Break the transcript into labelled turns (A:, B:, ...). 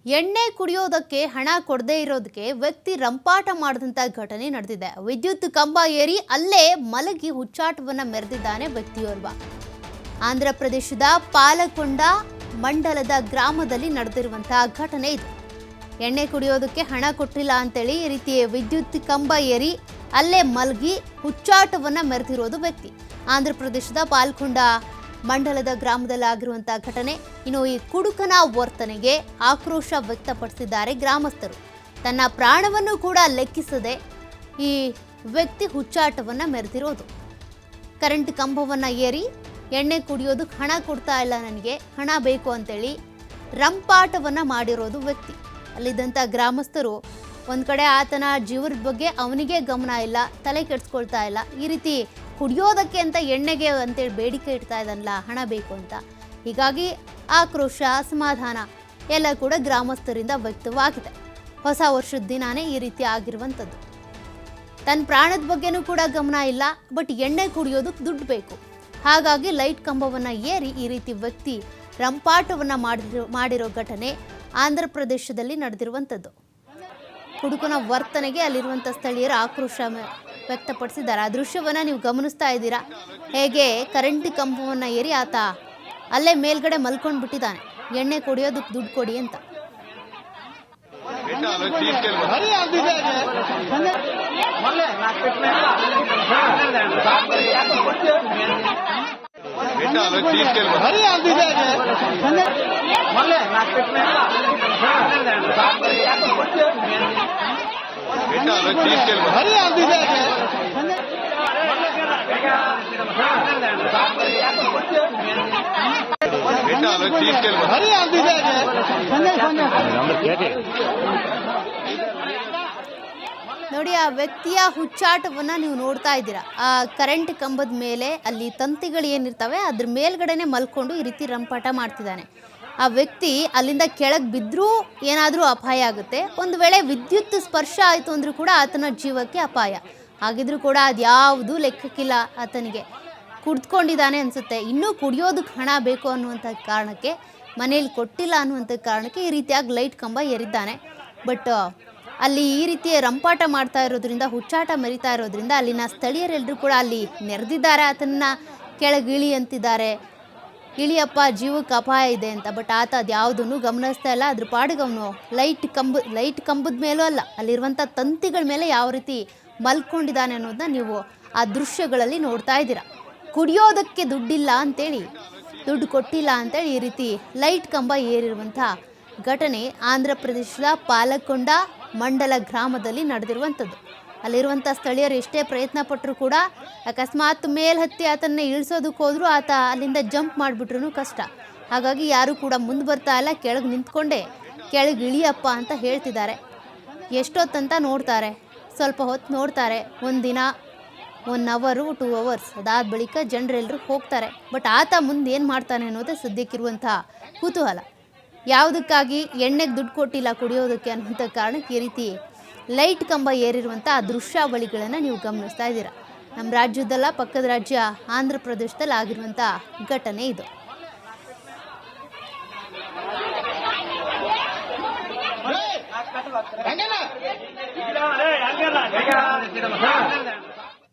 A: ಎಣ್ಣೆ ಕುಡಿಯೋದಕ್ಕೆ ಹಣ ಕೊಡದೇ ಇರೋದಕ್ಕೆ ವ್ಯಕ್ತಿ ರಂಪಾಟ ಮಾಡಿದಂತ ಘಟನೆ ನಡೆದಿದೆ. ವಿದ್ಯುತ್ ಕಂಬ ಏರಿ ಅಲ್ಲೇ ಮಲಗಿ ಹುಚ್ಚಾಟವನ್ನ ಮೆರೆದಿದ್ದಾನೆ ವ್ಯಕ್ತಿಯೋರ್ವ. ಆಂಧ್ರ ಪ್ರದೇಶದ ಪಾಲಕೊಂಡ ಮಂಡಲದ ಗ್ರಾಮದಲ್ಲಿ ನಡೆದಿರುವಂತಹ ಘಟನೆ ಇದು. ಎಣ್ಣೆ ಕುಡಿಯೋದಕ್ಕೆ ಹಣ ಕೊಟ್ಟಿಲ್ಲ ಅಂತೇಳಿ ಈ ರೀತಿ ವಿದ್ಯುತ್ ಕಂಬ ಏರಿ ಅಲ್ಲೇ ಮಲಗಿ ಹುಚ್ಚಾಟವನ್ನ ಮೆರೆದಿರೋದು ವ್ಯಕ್ತಿ. ಆಂಧ್ರ ಪ್ರದೇಶದ ಪಾಲಕೊಂಡ ಮಂಡಲದ ಗ್ರಾಮದಲ್ಲಿ ಆಗಿರುವಂತಹ ಘಟನೆ. ಇನ್ನು ಈ ಕುಡುಕನ ವರ್ತನೆಗೆ ಆಕ್ರೋಶ ವ್ಯಕ್ತಪಡಿಸಿದ್ದಾರೆ ಗ್ರಾಮಸ್ಥರು. ತನ್ನ ಪ್ರಾಣವನ್ನು ಕೂಡ ಲೆಕ್ಕಿಸದೆ ಈ ವ್ಯಕ್ತಿ ಹುಚ್ಚಾಟವನ್ನ ಮೆರೆದಿರೋದು. ಕರೆಂಟ್ ಕಂಬವನ್ನ ಏರಿ ಎಣ್ಣೆ ಕುಡಿಯೋದಕ್ಕೆ ಹಣ ಕೊಡ್ತಾ ಇಲ್ಲ, ನನಗೆ ಹಣ ಬೇಕು ಅಂತೇಳಿ ರಂಪಾಟವನ್ನ ಮಾಡಿರೋದು ವ್ಯಕ್ತಿ. ಅಲ್ಲಿದ್ದಂಥ ಗ್ರಾಮಸ್ಥರು ಒಂದ್ ಕಡೆ ಆತನ ಜೀವದ ಬಗ್ಗೆ ಅವನಿಗೆ ಗಮನ ಇಲ್ಲ, ತಲೆ ಕೆಡಿಸ್ಕೊಳ್ತಾ ಇಲ್ಲ. ಈ ರೀತಿ ಕುಡಿಯೋದಕ್ಕೆ ಅಂತ ಎಣ್ಣೆಗೆ ಅಂತೇಳಿ ಬೇಡಿಕೆ ಇಡ್ತಾ ಇದ್ದಾನಲ್ಲ, ಹಣ ಬೇಕು ಅಂತ. ಹೀಗಾಗಿ ಆಕ್ರೋಶ, ಅಸಮಾಧಾನ ಎಲ್ಲ ಕೂಡ ಗ್ರಾಮಸ್ಥರಿಂದ ವ್ಯಕ್ತವಾಗಿದೆ. ಹೊಸ ವರ್ಷದ ದಿನಾನೇ ಈ ರೀತಿ ಆಗಿರುವಂಥದ್ದು. ತನ್ನ ಪ್ರಾಣದ ಬಗ್ಗೆನೂ ಕೂಡ ಗಮನ ಇಲ್ಲ, ಬಟ್ ಎಣ್ಣೆ ಕುಡಿಯೋದಕ್ಕೆ ದುಡ್ಡು ಬೇಕು. ಹಾಗಾಗಿ ಲೈಟ್ ಕಂಬವನ್ನ ಏರಿ ಈ ರೀತಿ ವ್ಯಕ್ತಿ ರಂಪಾಟವನ್ನ ಮಾಡಿರೋ ಘಟನೆ ಆಂಧ್ರ ಪ್ರದೇಶದಲ್ಲಿ ನಡೆದಿರುವಂಥದ್ದು. ಕುಡುಕನ ವರ್ತನೆಗೆ ಅಲ್ಲಿರುವಂಥ ಸ್ಥಳೀಯರು ಆಕ್ರೋಶ ವ್ಯಕ್ತಪಡಿಸಿದ್ದಾರೆ. ಆ ದೃಶ್ಯವನ್ನ ನೀವು ಗಮನಿಸ್ತಾ ಇದ್ದೀರಾ. ಹೇಗೆ ಕರೆಂಟ್ ಕಂಬವನ್ನ ಏರಿ ಆತ ಅಲ್ಲೇ ಮೇಲ್ಗಡೆ ಮಲ್ಕೊಂಡು ಬಿಟ್ಟಿದ್ದಾನೆ, ಎಣ್ಣೆ ಕುಡಿಯೋದಕ್ಕೆ ದುಡ್ಡು ಕೊಡಿ ಅಂತ. ನೋಡಿ, ಆ ವ್ಯಕ್ತಿಯ ಹುಚ್ಚಾಟವನ್ನ ನೀವು ನೋಡ್ತಾ ಇದ್ದೀರಾ. ಆ ಕರೆಂಟ್ ಕಂಬದ ಮೇಲೆ ಅಲ್ಲಿ ತಂತಿಗಳು ಏನಿರ್ತವೆ ಅದ್ರ ಮೇಲ್ಗಡೆನೆ ಮಲ್ಕೊಂಡು ಈ ರೀತಿ ರಂಪಾಟ ಮಾಡ್ತಿದ್ದಾನೆ. ಆ ವ್ಯಕ್ತಿ ಅಲ್ಲಿಂದ ಕೆಳಗೆ ಬಿದ್ದರೂ ಏನಾದರೂ ಅಪಾಯ ಆಗುತ್ತೆ. ಒಂದು ವೇಳೆ ವಿದ್ಯುತ್ ಸ್ಪರ್ಶ ಆಯಿತು ಅಂದರೂ ಕೂಡ ಆತನ ಜೀವಕ್ಕೆ ಅಪಾಯ. ಹಾಗಿದ್ರೂ ಕೂಡ ಅದ್ಯಾವುದೂ ಲೆಕ್ಕಕ್ಕಿಲ್ಲ ಆತನಿಗೆ. ಕುಡ್ಕೊಂಡಿದ್ದಾನೆ ಅನಿಸುತ್ತೆ. ಇನ್ನೂ ಕುಡಿಯೋದಕ್ಕೆ ಹಣ ಬೇಕು ಅನ್ನುವಂಥ ಕಾರಣಕ್ಕೆ, ಮನೇಲಿ ಕೊಟ್ಟಿಲ್ಲ ಅನ್ನುವಂಥ ಕಾರಣಕ್ಕೆ ಈ ರೀತಿಯಾಗಿ ಲೈಟ್ ಕಂಬ ಏರಿದ್ದಾನೆ. ಬಟ್ ಅಲ್ಲಿ ಈ ರೀತಿ ರಂಪಾಟ ಮಾಡ್ತಾ ಇರೋದ್ರಿಂದ, ಹುಚ್ಚಾಟ ಮೆರಿತಾ ಇರೋದ್ರಿಂದ ಅಲ್ಲಿನ ಸ್ಥಳೀಯರೆಲ್ಲರೂ ಕೂಡ ಅಲ್ಲಿ ನೆರೆದಿದ್ದಾರೆ. ಆತನ ಕೆಳಗೆ ಇಳಿ ಅಂತಿದ್ದಾರೆ, ಇಳಿಯಪ್ಪ ಜೀವಕ್ಕೆ ಅಪಾಯ ಇದೆ ಅಂತ. ಬಟ್ ಆತ ಅದ್ಯಾವುದನ್ನು ಗಮನಿಸ್ತಾ ಇಲ್ಲ. ಅದ್ರ ಪಾಡಿಗೆ ಅವನು ಲೈಟ್ ಕಂಬದ ಮೇಲೂ ಅಲ್ಲ, ಅಲ್ಲಿರುವಂಥ ತಂತಿಗಳ ಮೇಲೆ ಯಾವ ರೀತಿ ಮಲ್ಕೊಂಡಿದ್ದಾನೆ ಅನ್ನೋದನ್ನ ನೀವು ಆ ದೃಶ್ಯಗಳಲ್ಲಿ ನೋಡ್ತಾ ಇದ್ದೀರಾ. ಕುಡಿಯೋದಕ್ಕೆ ದುಡ್ಡಿಲ್ಲ ಅಂತೇಳಿ, ದುಡ್ಡು ಕೊಟ್ಟಿಲ್ಲ ಅಂತೇಳಿ ಈ ರೀತಿ ಲೈಟ್ ಕಂಬ ಏರಿರುವಂಥ ಘಟನೆ ಆಂಧ್ರ ಪ್ರದೇಶದ ಪಾಲಕೊಂಡ ಮಂಡಲ ಗ್ರಾಮದಲ್ಲಿ ನಡೆದಿರುವಂಥದ್ದು. ಅಲ್ಲಿರುವಂಥ ಸ್ಥಳೀಯರು ಎಷ್ಟೇ ಪ್ರಯತ್ನ ಪಟ್ಟರು ಕೂಡ ಅಕಸ್ಮಾತ್ ಮೇಲ್ಹತ್ತಿ ಆತನ್ನ ಇಳಿಸೋದಕ್ಕೆ ಹೋದರೂ ಆತ ಅಲ್ಲಿಂದ ಜಂಪ್ ಮಾಡಿಬಿಟ್ರೂ ಕಷ್ಟ. ಹಾಗಾಗಿ ಯಾರೂ ಕೂಡ ಮುಂದೆ ಬರ್ತಾ ಇಲ್ಲ. ಕೆಳಗೆ ನಿಂತ್ಕೊಂಡೇ ಕೆಳಗೆ ಇಳಿಯಪ್ಪ ಅಂತ ಹೇಳ್ತಿದ್ದಾರೆ. ಎಷ್ಟೊತ್ತಂತ ನೋಡ್ತಾರೆ, ಸ್ವಲ್ಪ ಹೊತ್ತು ನೋಡ್ತಾರೆ. ಒಂದಿನ 1 ಅವರು 2 ಅವರ್ಸ್ ಅದಾದ ಬಳಿಕ ಜನರೆಲ್ಲರೂ ಹೋಗ್ತಾರೆ. ಬಟ್ ಆತ ಮುಂದೆ ಏನು ಮಾಡ್ತಾನೆ ಅನ್ನೋದೇ ಸದ್ಯಕ್ಕಿರುವಂಥ ಕುತೂಹಲ. ಯಾವುದಕ್ಕಾಗಿ ಎಣ್ಣೆಗೆ ದುಡ್ಡು ಕೊಟ್ಟಿಲ್ಲ ಕುಡಿಯೋದಕ್ಕೆ ಅನ್ನೋಂಥ ಕಾರಣಕ್ಕೆ ಈ ರೀತಿ ಲೈಟ್ ಕಂಬ ಏರಿರುವಂಥ ಆ ದೃಶ್ಯಾವಳಿಗಳನ್ನು ನೀವು ಗಮನಿಸ್ತಾ ಇದ್ದೀರಾ. ನಮ್ಮ ರಾಜ್ಯದಲ್ಲ, ಪಕ್ಕದ ರಾಜ್ಯ ಆಂಧ್ರ ಪ್ರದೇಶದಲ್ಲಿ ಆಗಿರುವಂಥ ಘಟನೆ ಇದು.